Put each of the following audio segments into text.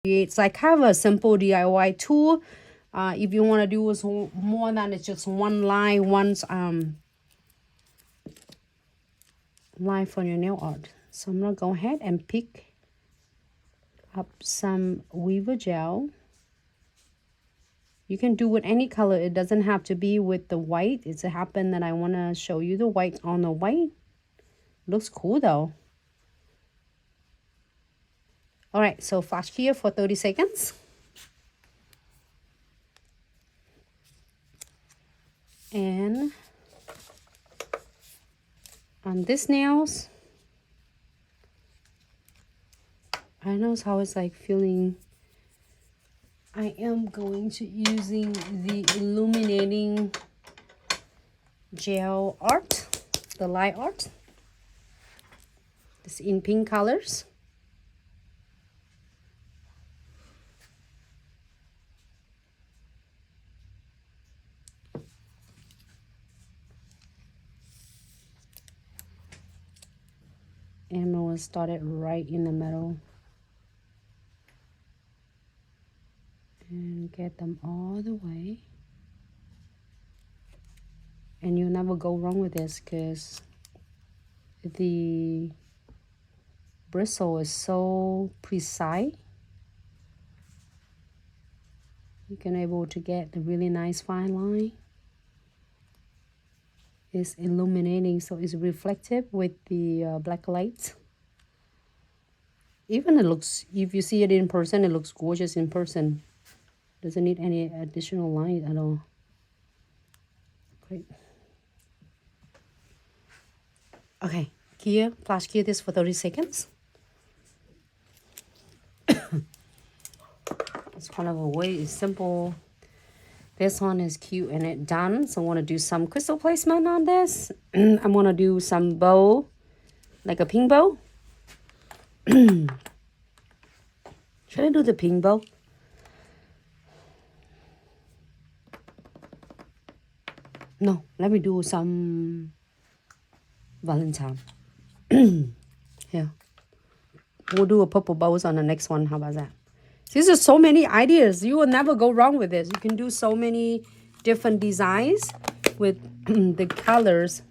It's like kind of a simple DIY tool. If you want to do is more than it's just one line, line for your nail art. So I'm gonna go ahead and pick up some weaver gel. You can do with any color. It doesn't have to be with the white. It's a happen that I want to show you the white on the white. Looks cool though. All right, so flash here for 30 seconds. And on this nails, I know how it's like feeling. I am going to using the illuminating gel art, the light art. It's in pink colors. And we'll start it right in the middle. And get them all the way. And you'll never go wrong with this because the bristle is so precise. You can able to get the really nice fine line. It's illuminating, so it's reflective with the black light. Even it looks, if you see it in person, it looks gorgeous in person. Doesn't need any additional light at all. Great. Okay, here, flash cure this for 30 seconds. It's kind of a way simple. This one is cute and it done. So I want to do some crystal placement on this. I'm going to do some bow, like a pink bow. Should I do the pink bow? No, let me do some Valentine. Yeah. We'll do a purple bows on the next one. How about that? These are so many ideas. You will never go wrong with this. You can do so many different designs with the colors.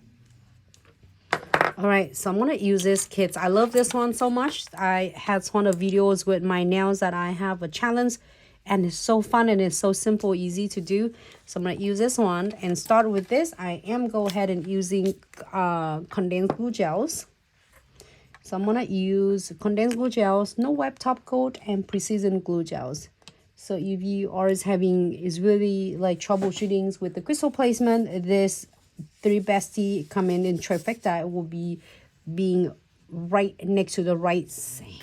All right, so I'm going to use this kit. I love this one so much. I had one of videos with my nails that I have a challenge. And it's so fun and it's so simple, easy to do. So I'm going to use this one and start with this. I am go ahead and using condensed glue gels. So I'm going to use condensed glue gels, no web top coat, and precision glue gels. So if you are is really like troubleshootings with the crystal placement, this 3 bestie coming in Trifecta, it will be being right next to the right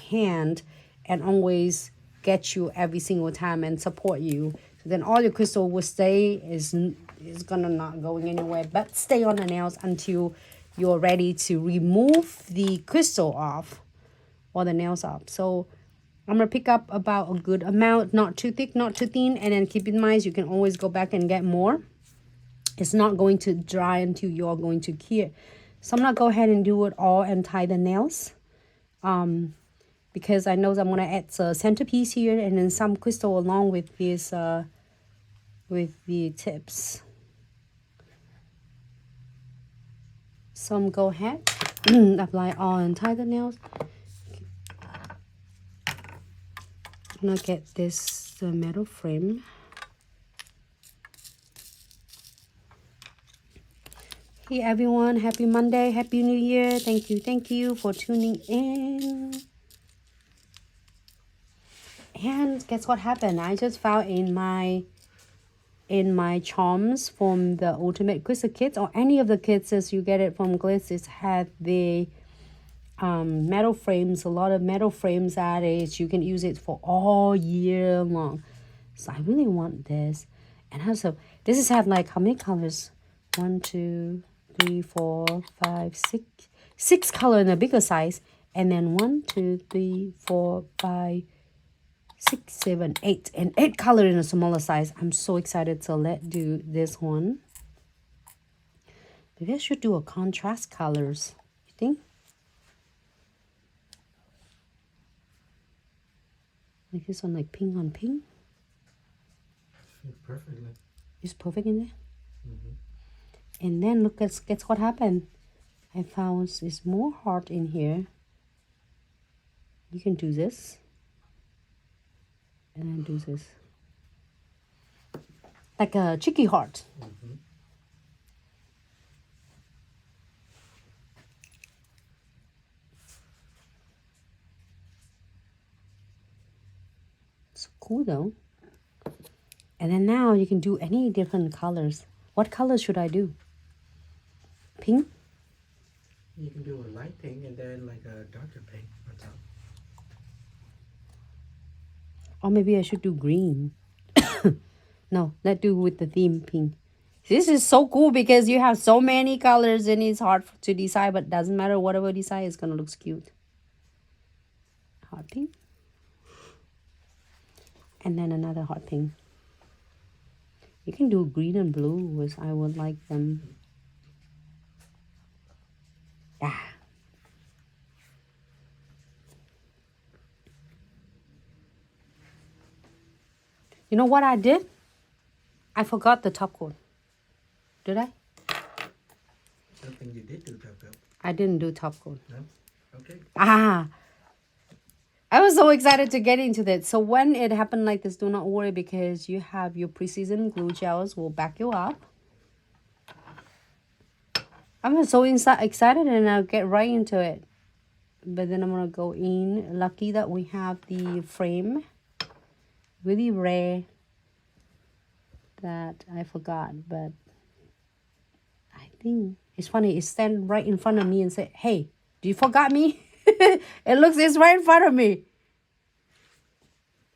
hand and always get you every single time and support you. So then all your crystal will stay, is gonna not going anywhere, but stay on the nails until you're ready to remove the crystal off or the nails off. So I'm gonna pick up about a good amount, not too thick, not too thin, and then keep in mind you can always go back and get more. It's not going to dry until you're going to cure. So I'm gonna go ahead and do it all and tie the nails. Because I know that I'm gonna add a centerpiece here and then some crystal along with this with the tips. So I'm go ahead apply all and tie the nails. I'm gonna get this metal frame. Hey everyone, happy Monday, happy New Year. Thank you for tuning in. And guess what happened? I just found in my charms from the Ultimate Crystal Kits or any of the kits as you get it from Glitz, it had the metal frames, a lot of metal frames at it. You can use it for all year long. So I really want this. And also, this has had like how many colors? 1, 2, 3, 4, 5, 6. 6 color in the bigger size. And then 1, 2, 3, 4, 5, 6, 7, 8, and 8 color in a smaller size. I'm so excited to do this one. Maybe I should do a contrast colors. You think? Like this one, like pink on pink. Perfectly. It's perfect in there. Mm-hmm. And then look at guess what happened. I found it's more heart in here. You can do this. And then do this. Like a cheeky heart. Mm-hmm. It's cool though. And then now you can do any different colors. What color should I do? Pink? You can do a light pink and then like a darker pink on top. Or maybe I should do green. No, let's do with the theme pink. This is so cool because you have so many colors and it's hard to decide, but doesn't matter. Whatever you decide, it's going to look cute. Hot pink. And then another hot pink. You can do green and blue as I would like them. Yeah. You know what I did? I forgot the top coat. Did I? Something you did do top coat. I didn't do top coat. No? Okay. I was so excited to get into that. So when it happened like this, do not worry because you have your precision glue gels will back you up. I'm so excited and I'll get right into it. But then I'm going to go in. Lucky that we have the frame. Really rare that I forgot. But I think it's funny. It stand right in front of me and say, hey, do you forgot me? It's right in front of me.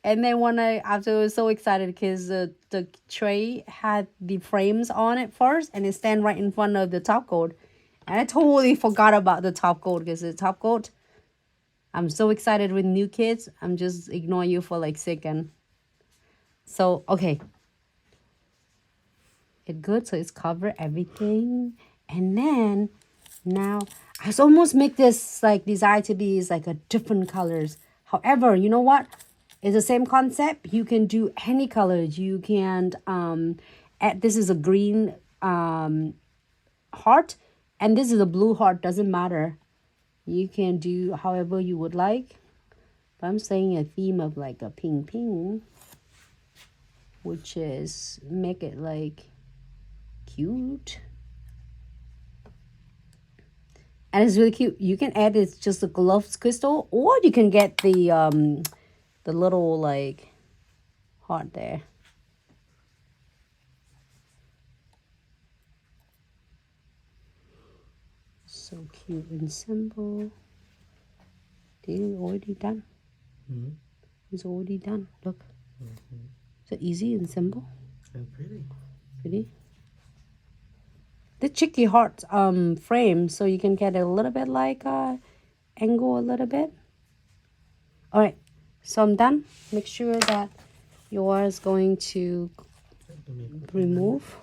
And then when after I was so excited because the tray had the frames on it first and it stand right in front of the top coat. And I totally forgot about the top coat because the top coat, I'm so excited with new kids. I'm just ignoring you for like a second. So, okay. It's good. So it's cover everything. And then now I almost make this like design to be like a different colors. However, you know what? It's the same concept. You can do any colors. You can add, this is a green heart and this is a blue heart. Doesn't matter. You can do however you would like. But I'm saying a theme of like a pink, which is make it like cute. And it's really cute. You can add it's just a gloves crystal or you can get the little like heart there. So cute and simple. It's already done. Mm-hmm. It's already done. Look. Mm-hmm. So easy and simple. And pretty. Pretty. The cheeky heart frame, so you can get a little bit like angle a little bit. All right. So I'm done. Make sure that yours going to remove.